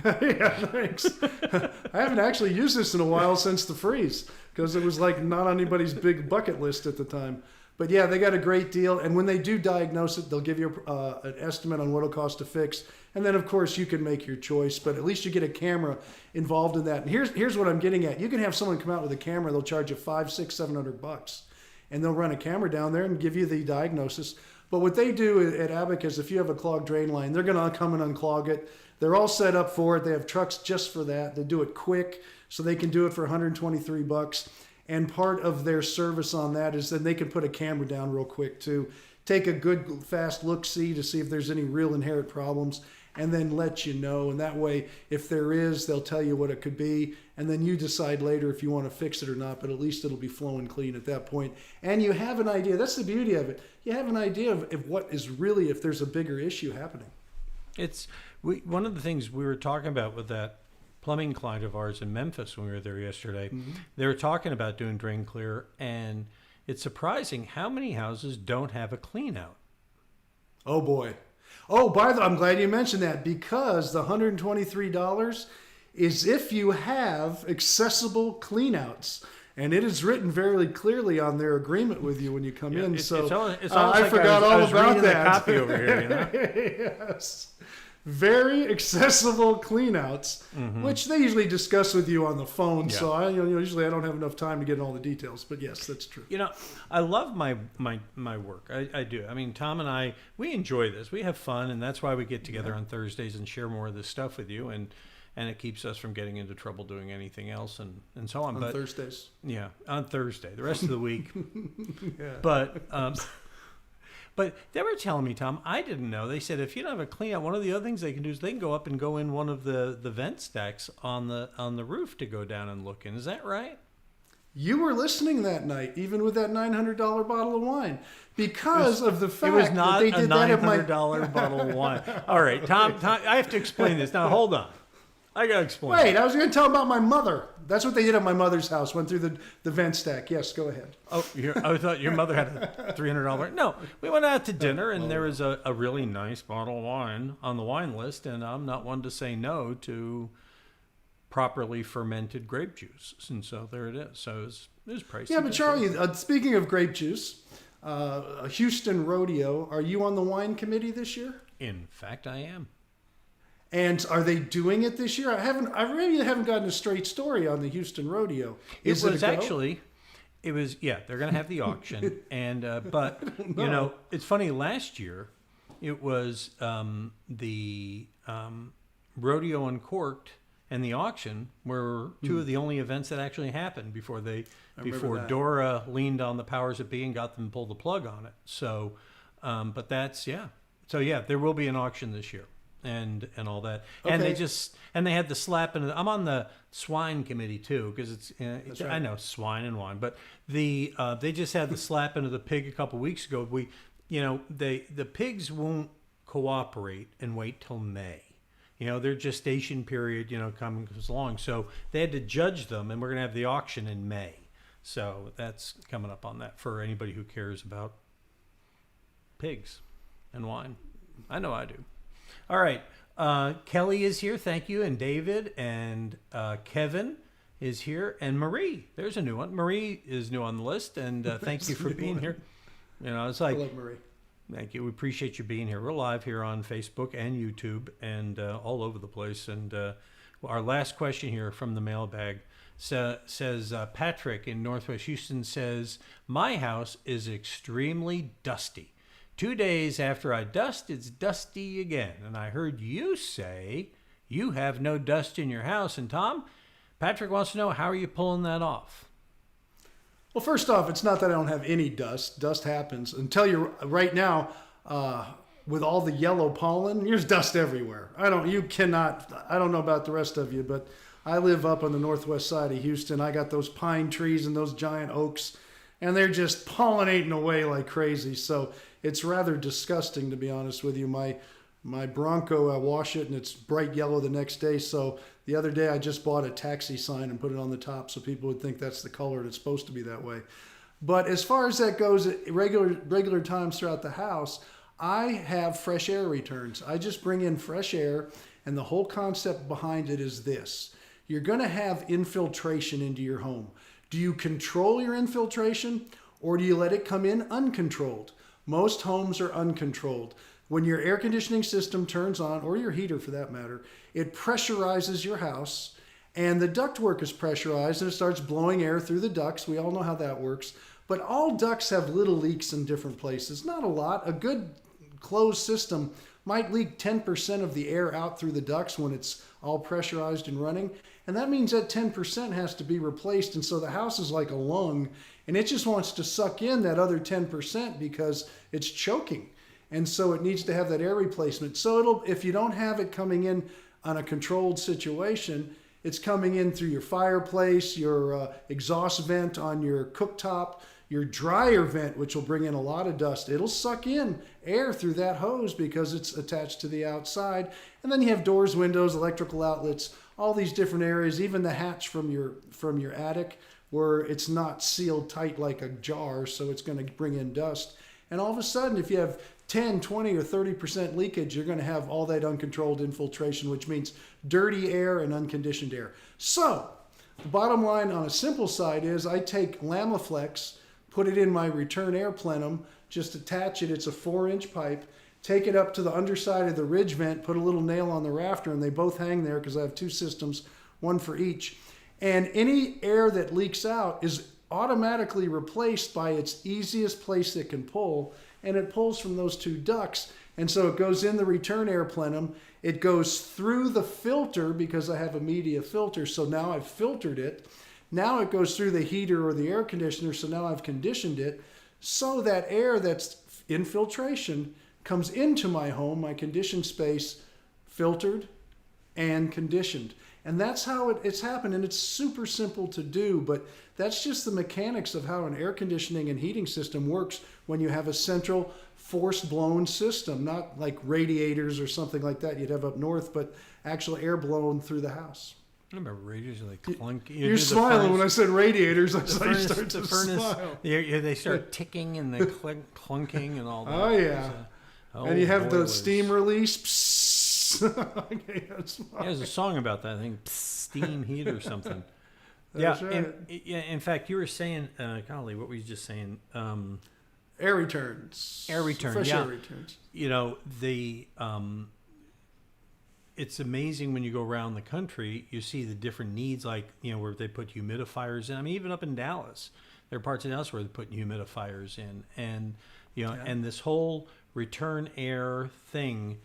Yeah, thanks. I haven't actually used this in a while since the freeze because it was like not on anybody's big bucket list at the time. But yeah, they got a great deal. And when they do diagnose it, they'll give you an estimate on what it'll cost to fix. And then, of course, you can make your choice. But at least you get a camera involved in that. And here's what I'm getting at. You can have someone come out with a camera. They'll charge you $500, $600, $700. And they'll run a camera down there and give you the diagnosis. But what they do at Abacus, if you have a clogged drain line, they're going to come and unclog it. They're all set up for it. They have trucks just for that. They do it quick, so they can do it for $123. And part of their service on that is then they can put a camera down real quick too. Take a good fast look-see to see if there's any real inherent problems and then let you know. And that way, if there is, they'll tell you what it could be. And then you decide later if you want to fix it or not, but at least it'll be flowing clean at that point. And you have an idea. That's the beauty of it. You have an idea of what is really, if there's a bigger issue happening. One of the things we were talking about with that plumbing client of ours in Memphis when we were there yesterday, they were talking about doing drain clear, and it's surprising how many houses don't have a clean out. Oh boy. Oh, I'm glad you mentioned that because the $123 is if you have accessible cleanouts. And it is written very clearly on their agreement with you when you come in. So I forgot all about that. Copy over here, you know? Yes. Very accessible cleanouts, which they usually discuss with you on the phone. Yeah. So usually I don't have enough time to get in all the details. But yes, that's true. You know, I love my work. I do. I mean, Tom and I, we enjoy this. We have fun, and that's why we get together on Thursdays and share more of this stuff with you. And it keeps us from getting into trouble doing anything else and so on. On Thursdays. Yeah, on Thursday. The rest of the week. Yeah. But they were telling me, Tom, I didn't know. They said if you don't have a clean out, one of the other things they can do is they can go up and go in one of the vent stacks on the roof to go down and look in. Is that right? You were listening that night, even with that $900 bottle of wine, because of the fact it was not that they did that at my $900 bottle of wine. All right, Tom, I have to explain this. Now, hold on. I got to explain. Wait, I was going to tell about my mother. That's what they did at my mother's house. Went through the vent stack. Yes, go ahead. Oh, I thought your mother had a $300. No, we went out to dinner, and there was a really nice bottle of wine on the wine list, and I'm not one to say no to properly fermented grape juice. And so there it is. So it was pricey. Yeah, but Charlie, speaking of grape juice, Houston Rodeo, are you on the wine committee this year? In fact, I am. And are they doing it this year? I really haven't gotten a straight story on the Houston Rodeo. It was they're going to have the auction. And, but, you know, it's funny, last year it was the Rodeo Uncorked and the auction were two of the only events that actually happened before Dora leaned on the powers that be and got them to pull the plug on it. So, but that's, yeah. So, yeah, there will be an auction this year. And all that, okay. And they had the slap in. I'm on the swine committee too because it's right. I know swine and wine, but they just had the slap into the pig a couple weeks ago. The pigs won't cooperate and wait till May. You know, their gestation period comes along, so they had to judge them, and we're gonna have the auction in May. So that's coming up on that for anybody who cares about pigs and wine. I know I do. All right. Kelly is here. Thank you. And David and Kevin is here. And Marie. There's a new one. Marie is new on the list. And thank you for being here. You know, it's like, I love Marie. Thank you. We appreciate you being here. We're live here on Facebook and YouTube and all over the place. And our last question here from the mailbag says Patrick in Northwest Houston says, my house is extremely dusty. 2 days after I dust, it's dusty again. And I heard you say you have no dust in your house. And Tom, Patrick wants to know, how are you pulling that off? Well, first off, it's not that I don't have any dust. Dust happens. Until you right now, with all the yellow pollen, there's dust everywhere. I don't know about the rest of you, but I live up on the northwest side of Houston. I got those pine trees and those giant oaks, and they're just pollinating away like crazy. So it's rather disgusting, to be honest with you. My Bronco, I wash it and it's bright yellow the next day. So the other day I just bought a taxi sign and put it on the top so people would think that's the color and it's supposed to be that way. But as far as that goes, at regular times throughout the house, I have fresh air returns. I just bring in fresh air, and the whole concept behind it is this. You're going to have infiltration into your home. Do you control your infiltration, or do you let it come in uncontrolled? Most homes are uncontrolled. When your air conditioning system turns on, or your heater for that matter, it pressurizes your house, and the ductwork is pressurized, and it starts blowing air through the ducts. We all know how that works. But all ducts have little leaks in different places. Not a lot. A good closed system might leak 10% of the air out through the ducts when it's all pressurized and running. And that means that 10% has to be replaced. And so the house is like a lung, and it just wants to suck in that other 10% because it's choking. And so it needs to have that air replacement. So if you don't have it coming in on a controlled situation, it's coming in through your fireplace, your exhaust vent on your cooktop, your dryer vent, which will bring in a lot of dust. It'll suck in air through that hose because it's attached to the outside. And then you have doors, windows, electrical outlets, all these different areas, even the hatch from your attic where it's not sealed tight like a jar, so it's going to bring in dust. And all of a sudden, if you have 10, 20, or 30% leakage, you're going to have all that uncontrolled infiltration, which means dirty air and unconditioned air. So the bottom line on a simple side is I take Lamiflex, put it in my return air plenum, just attach it. It's a 4-inch pipe. Take it up to the underside of the ridge vent, put a little nail on the rafter, and they both hang there because I have 2 systems, one for each. And any air that leaks out is automatically replaced by its easiest place it can pull, and it pulls from those 2 ducts. And so it goes in the return air plenum. It goes through the filter because I have a media filter, so now I've filtered it. Now it goes through the heater or the air conditioner, so now I've conditioned it. So that air that's infiltration comes into my home, my conditioned space, filtered and conditioned. And that's how it's happened, and it's super simple to do, but that's just the mechanics of how an air conditioning and heating system works when you have a central force-blown system, not like radiators or something like that you'd have up north, but actual air blown through the house. I remember radiators like clunk. You're smiling when I said radiators. I saw you start to smile. They start ticking and they clunking and all that. Oh, yeah. And you have the steam release. Okay, there's a song about that, I think, steam heat or something. That's right. In fact, you were saying, golly, what were you just saying? Air returns. Air returns, Fresh yeah. air returns. You know, it's amazing when you go around the country, you see the different needs, like, you know, where they put humidifiers in. I mean, even up in Dallas, there are parts of Dallas where they put humidifiers in. And, you know, and this whole return air thing,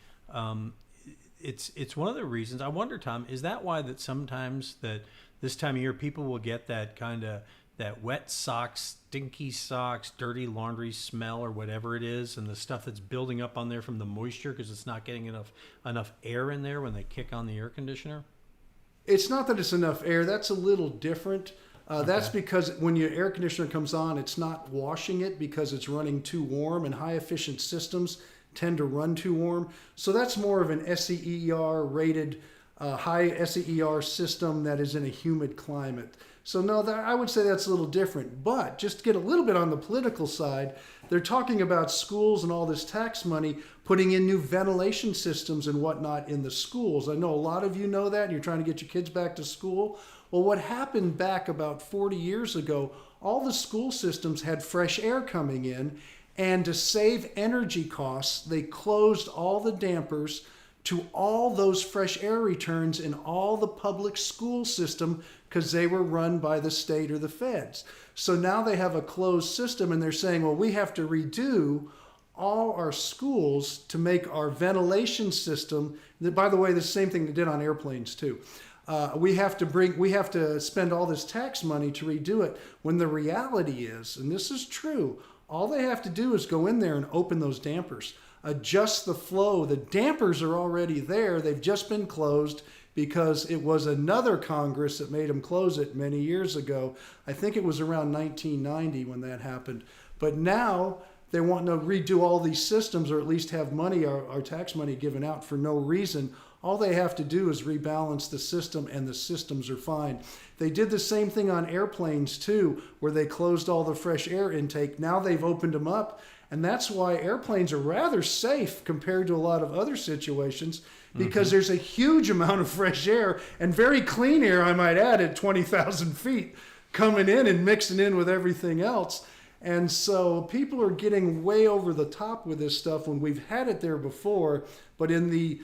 it's one of the reasons. I wonder, Tom, is that why that sometimes that this time of year people will get that kind of that wet socks, stinky socks, dirty laundry smell or whatever it is, and the stuff that's building up on there from the moisture because it's not getting enough air in there when they kick on the air conditioner? It's not that it's enough air. That's a little different. That's because when your air conditioner comes on, it's not washing it because it's running too warm, and high efficient systems tend to run too warm. So that's more of an SEER rated high SEER system that is in a humid climate. So no, I would say that's a little different. But just to get a little bit on the political side, they're talking about schools and all this tax money putting in new ventilation systems and whatnot in the schools. I know a lot of you know that, and you're trying to get your kids back to school. Well, what happened back about 40 years ago, all the school systems had fresh air coming in, and to save energy costs, they closed all the dampers to all those fresh air returns in all the public school system because they were run by the state or the feds. So now they have a closed system, and they're saying, well, we have to redo all our schools to make our ventilation system. By the way, the same thing they did on airplanes too. We have to spend all this tax money to redo it, when the reality is, and this is true, all they have to do is go in there and open those dampers, adjust the flow. The dampers are already there. They've just been closed because it was another Congress that made them close it many years ago. I think it was around 1990 when that happened. But now they want to redo all these systems, or at least have money, our tax money, given out for no reason. All they have to do is rebalance the system, and the systems are fine. They did the same thing on airplanes too, where they closed all the fresh air intake. Now they've opened them up, and that's why airplanes are rather safe compared to a lot of other situations, because there's a huge amount of fresh air, and very clean air, I might add, at 20,000 feet coming in and mixing in with everything else. And so people are getting way over the top with this stuff when we've had it there before. But in the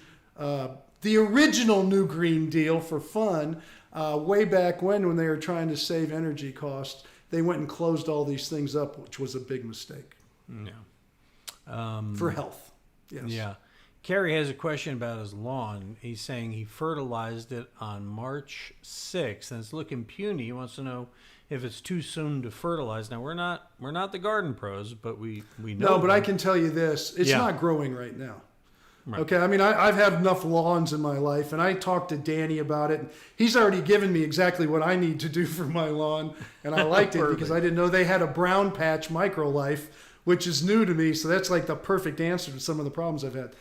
original New Green Deal for fun, way back when they were trying to save energy costs, they went and closed all these things up, which was a big mistake. Yeah. For health. Yes. Yeah. Kerry has a question about his lawn. He's saying he fertilized it on March 6th, and it's looking puny. He wants to know if it's too soon to fertilize. Now, we're not the garden pros, but we know. No, but I can tell you this. It's not growing right now. Right. Okay, I mean, I've had enough lawns in my life, and I talked to Danny about it. And he's already given me exactly what I need to do for my lawn, and I liked it because I didn't know they had a brown patch microlife, which is new to me, so that's like the perfect answer to some of the problems I've had.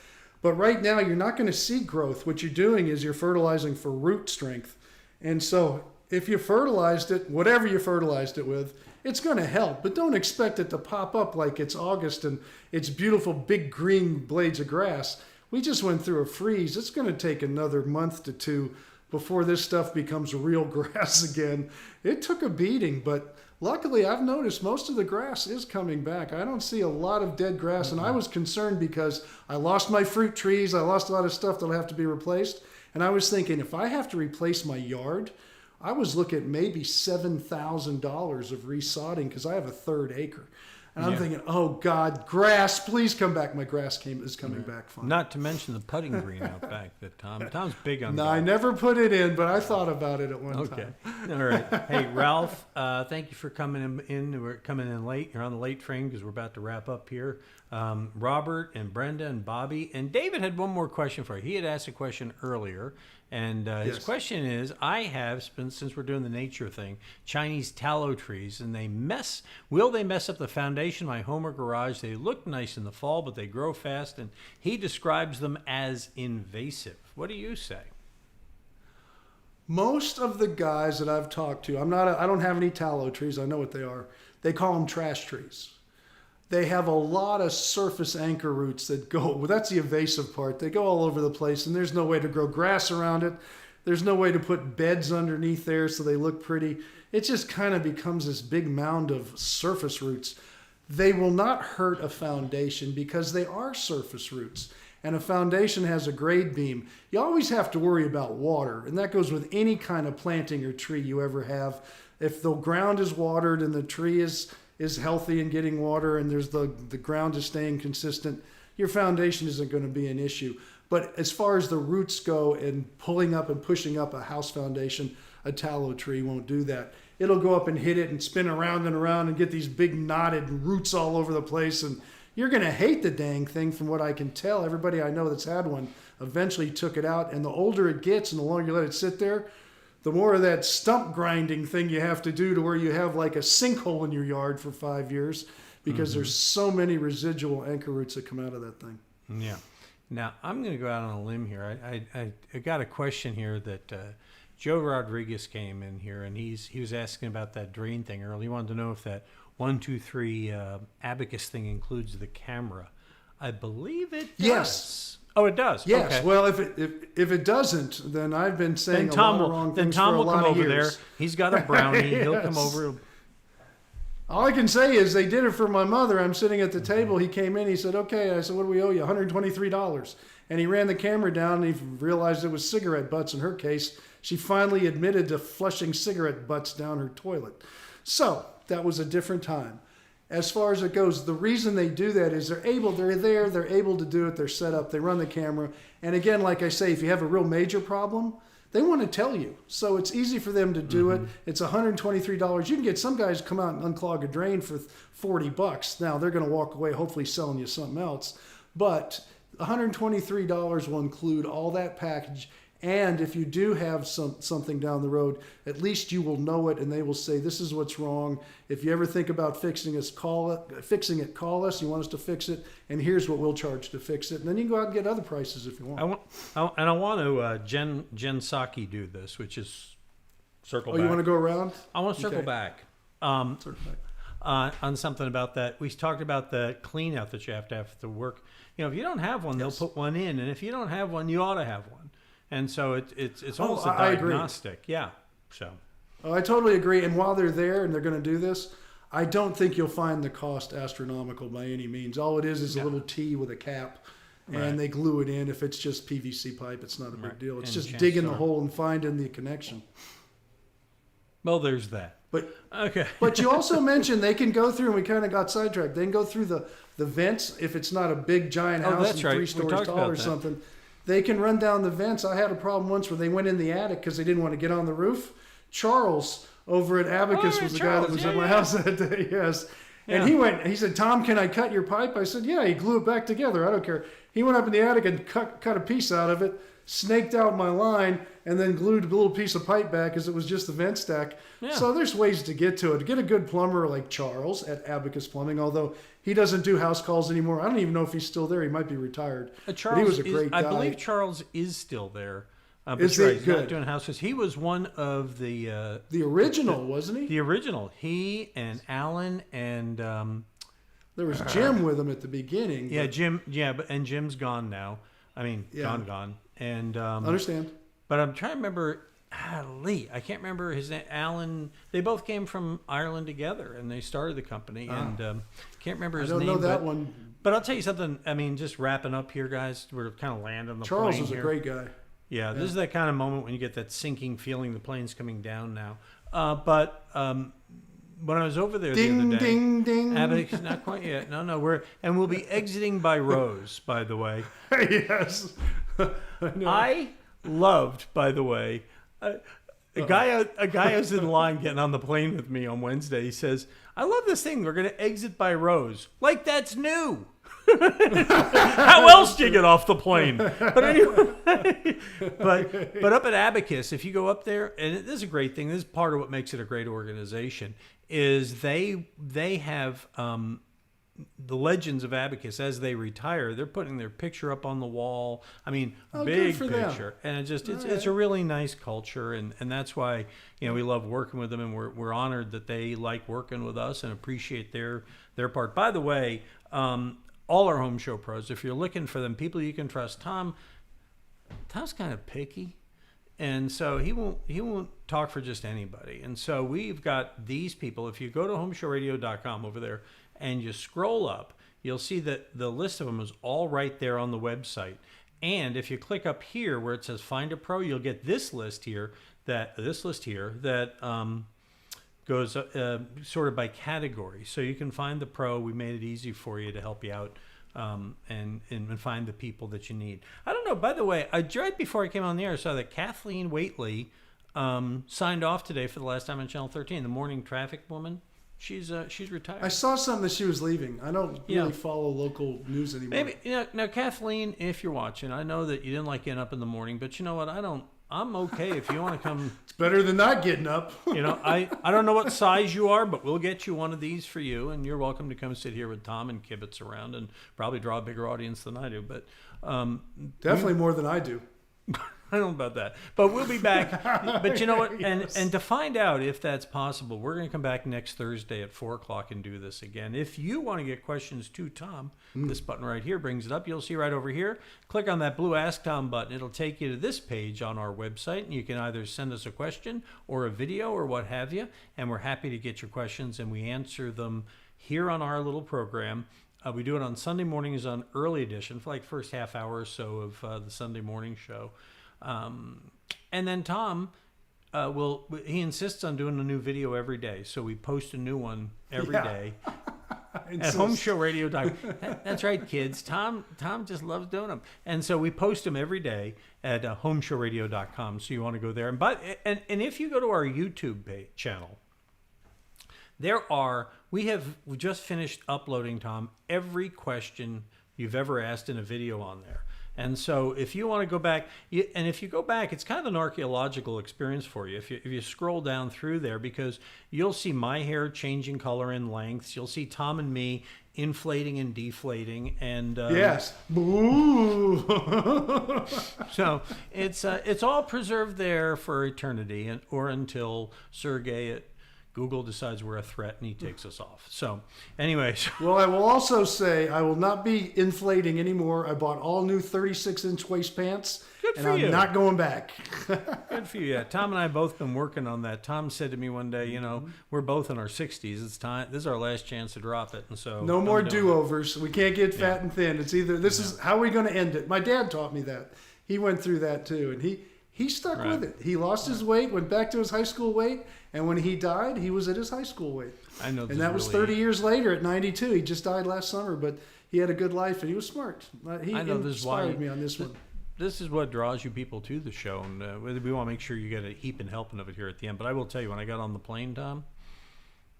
But right now, you're not going to see growth. What you're doing is you're fertilizing for root strength. And so if you fertilized it, whatever you fertilized it with, it's going to help. But don't expect it to pop up like it's August and it's beautiful big green blades of grass. We just went through a freeze. It's going to take another month to two before this stuff becomes real grass again. It took a beating, but luckily I've noticed most of the grass is coming back. I don't see a lot of dead grass, and I was concerned because I lost my fruit trees. I lost a lot of stuff that'll have to be replaced. And I was thinking, if I have to replace my yard, I was looking at maybe $7,000 of resodding because I have a 1/3 acre. And I'm thinking, oh God, grass, please come back. My grass is coming back fine. Not to mention the putting green out back that Tom's big on. No, I never put it in, but I thought about it at one time. Okay. All right. Hey, Ralph, thank you for coming in. We're coming in late. You're on the late train because we're about to wrap up here. Robert and Brenda and Bobby and David had one more question for you. He had asked a question earlier, and his question is, I have, since we're doing the nature thing, Chinese tallow trees, and will they mess up the foundation of my home or garage? They look nice in the fall, but they grow fast, and he describes them as invasive. What do you say? Most of the guys that I've talked to, I don't have any tallow trees. I know what they are. They call them trash trees. They have a lot of surface anchor roots that go, well, that's the invasive part. They go all over the place, and there's no way to grow grass around it. There's no way to put beds underneath there so they look pretty. It just kind of becomes this big mound of surface roots. They will not hurt a foundation because they are surface roots. And a foundation has a grade beam. You always have to worry about water, and that goes with any kind of planting or tree you ever have. If the ground is watered and the tree is healthy and getting water, and there's the ground is staying consistent, your foundation isn't going to be an issue. But as far as the roots go and pulling up and pushing up a house foundation, a tallow tree won't do that. It'll go up and hit it and spin around and around and get these big knotted roots all over the place, and you're going to hate the dang thing. From what I can tell, everybody I know that's had one eventually took it out, and the older it gets and the longer you let it sit there, the more of that stump grinding thing you have to do to where you have like a sinkhole in your yard for 5 years because there's so many residual anchor roots that come out of that thing. Yeah. Now, I'm going to go out on a limb here. I got a question here that Joe Rodriguez came in here, and he was asking about that drain thing earlier. He wanted to know if that 1, 2, 3 Abacus thing includes the camera. I believe it does. Yes. Oh, it does? Yes. Okay. Well, if it doesn't, then I've been saying a lot of wrong things for a lot of years. Then Tom will come over there. He's got a brownie. Yes. He'll come over. All I can say is they did it for my mother. I'm sitting at the table. He came in. He said, okay. I said, what do we owe you? $123. And he ran the camera down, and he realized it was cigarette butts in her case. She finally admitted to flushing cigarette butts down her toilet. So that was a different time. as far as it goes, the reason they do that is they're able to do it, they're set up, they run the camera. And again, like I say, if you have a real major problem, they want to tell you. So it's easy for them to do it. It's $123. You can get some guys come out and unclog a drain for $40. Now they're going to walk away hopefully selling you something else. But $123 will include all that package. And if you do have something down the road, at least you will know it, and they will say, this is what's wrong. If you ever think about fixing it, call us. You want us to fix it, and here's what we'll charge to fix it. And then you can go out and get other prices if you want. I want to Jen Psaki do this, which is circle back. Oh, you want to go around? I want to circle back. On something about that. We talked about the clean out that you have to work. If you don't have one, they'll put one in. And if you don't have one, you ought to have one. And so it's almost a diagnostic. Agree. Yeah. So. Oh, I totally agree. And while they're there and they're going to do this, I don't think you'll find the cost astronomical by any means. All it is a little T with a cap, and they glue it in. If it's just PVC pipe, it's not a big deal. It's just digging the hole and finding the connection. Well, there's that. But okay. But you also mentioned they can go through, and we kind of got sidetracked. They can go through the vents if it's not a big giant house and 3 stories tall or something. They can run down the vents. I had a problem once where they went in the attic because they didn't want to get on the roof. Charles over at Abacus was the guy that was at my house that day. Yes. Yeah. And he said, Tom, can I cut your pipe? I said, yeah. He glue it back together. I don't care. He went up in the attic and cut a piece out of it, snaked out my line, and then glued a little piece of pipe back because it was just the vent stack. Yeah. So there's ways to get to it. To get a good plumber like Charles at Abacus Plumbing, although he doesn't do house calls anymore. I don't even know if he's still there. He might be retired. But he was a great guy. I believe Charles is still there. Is he he's good? Not doing house calls. He was one of the original, wasn't he? The original. He and Alan and there was Jim with him at the beginning. Yeah, Jim. Yeah, and Jim's gone now. I mean, gone. And understand. But I'm trying to remember. Lee, I can't remember his name. Alan. They both came from Ireland together, and they started the company. And can't remember his name. I don't know that one. But I'll tell you something. I mean, just wrapping up here, guys. We're kind of landing the Charles plane was here. A great guy. Yeah, this is that kind of moment when you get that sinking feeling. The plane's coming down now. But when I was over there the other day, ding, ding. Abacus, not quite yet. No, we'll be exiting by rows. By the way. Yes. I loved, by the way. A guy who's in line getting on the plane with me on Wednesday. He says, "I love this thing. We're going to exit by rows. Like that's new. How else do you get off the plane?" But anyway, but up at Abacus, if you go up there, and this is a great thing. This is part of what makes it a great organization. Is they have the legends of Abacus as they retire. They're putting their picture up on the wall. I mean, big picture, and it's a really nice culture, and that's why we love working with them, and we're honored that they like working with us and appreciate their part. By the way, all our home show pros, if you're looking for them, people you can trust. Tom's kind of picky. And so he won't talk for just anybody. And so we've got these people. If you go to homeshowradio.com over there and you scroll up, you'll see that the list of them is all right there on the website. And if you click up here where it says Find a Pro, you'll get this list here that goes sort of by category. So you can find the pro. We made it easy for you to help you out. And find the people that you need. I don't know. By the way, right before I came on the air, I saw that Kathleen Waitley signed off today for the last time on Channel 13. The morning traffic woman. She's retired. I saw something that she was leaving. I don't really follow local news anymore. Maybe now, Kathleen, if you're watching, I know that you didn't like getting up in the morning, but you know what? I'm okay if you want to come. It's better than not getting up. I don't know what size you are, but we'll get you one of these for you, and you're welcome to come sit here with Tom and kibitz around and probably draw a bigger audience than I do. But definitely more than I do. I don't know about that, but we'll be back. But you know what? Yes. And to find out if that's possible, we're going to come back next Thursday at 4:00 and do this again. If you want to get questions to Tom, this button right here brings it up. You'll see right over here. Click on that blue Ask Tom button. It'll take you to this page on our website, and you can either send us a question or a video or what have you. And we're happy to get your questions, and we answer them here on our little program. We do it on Sunday mornings on early edition for like first half hour or so of the Sunday morning show. And then Tom he insists on doing a new video every day. So we post a new one every day. At HomeShowRadio.com. That's right, kids. Tom just loves doing them. And so we post them every day at HomeShowRadio.com. So you want to go there. And if you go to our YouTube channel, we just finished uploading, Tom, every question you've ever asked in a video on there. And so if you want to go back, if you go back, it's kind of an archaeological experience for you. If you scroll down through there, because you'll see my hair changing color and lengths. You'll see Tom and me inflating and deflating. And yes. Boo. So it's all preserved there for eternity, or until Sergey at Google decides we're a threat and he takes us off. So, anyways. Well, I will also say I will not be inflating anymore. I bought all new 36-inch waist pants. Good for and you. I'm not going back. Good for you. Yeah, Tom and I have both been working on that. Tom said to me one day, we're both in our 60s. It's time. This is our last chance to drop it. And so no more do-overs. We can't get fat and thin. It's either this is how we're going to end it. My dad taught me that. He went through that too, and he stuck with it. He lost his weight, went back to his high school weight, and when he died, he was at his high school weight. I know. And that was 30 years later at 92. He just died last summer, but he had a good life and he was smart. He inspired me on this one. This is what draws you people to the show, and we want to make sure you get a heaping helping of it here at the end. But I will tell you, when I got on the plane, Tom,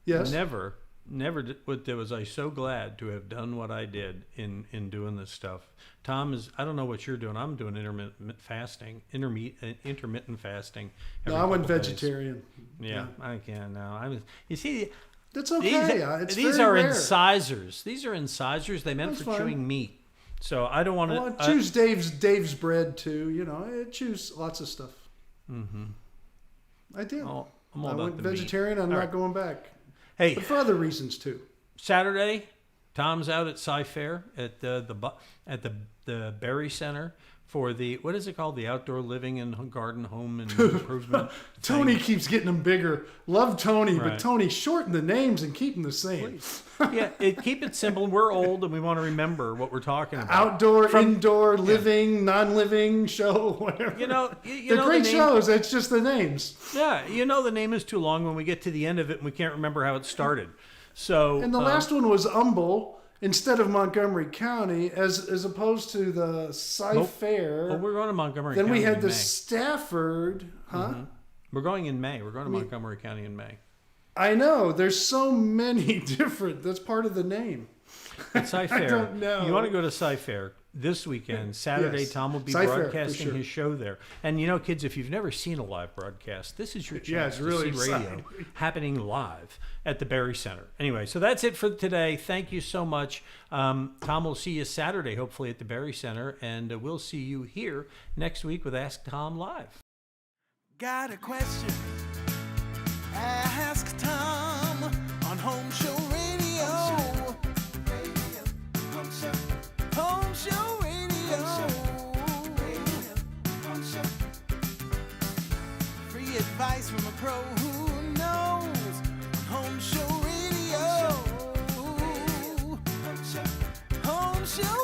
never was I so glad to have done what I did in doing this stuff. Tom I don't know what you're doing. I'm doing intermittent fasting. No, I went vegetarian. Yeah, I can now. You see, that's okay. These are incisors. These are incisors. They meant for chewing meat. So I don't want to. Well, I choose Dave's bread too. I choose lots of stuff. Mm-hmm. I did. I went vegetarian. I'm not going back. Hey, but for other reasons too. Saturday, Tom's out at Sci-Fair at the Berry Center for what is it called? The Outdoor Living and Garden Home and Improvement. Tony keeps getting them bigger. Love Tony, right. But Tony, shorten the names and keep them the same. Yeah, keep it simple. We're old and we want to remember what we're talking about. Outdoor, indoor, living, non-living show, whatever. They're great shows. It's just the names. Yeah, the name is too long when we get to the end of it and we can't remember how it started. So. And the last one was Humble. Instead of Montgomery County, as opposed to the Sci-Fair. Oh, we're going to Montgomery County. Then we had the Stafford, huh? Mm-hmm. We're going in May. We're going to Montgomery County in May. I know. There's so many different. That's part of the name. At Sci-Fair. I don't know. You want to go to Sci-Fair this weekend, Saturday. Yes. Tom will be broadcasting his show there. And kids, if you've never seen a live broadcast, this is your chance to see radio happening live at the Berry Center. Anyway, so that's it for today. Thank you so much. Tom will see you Saturday, hopefully, at the Berry Center. And we'll see you here next week with Ask Tom Live. Got a question? Ask Tom on Home Show Radio. Home Show Radio. Free advice from a pro who knows. Home Show Radio. Home Show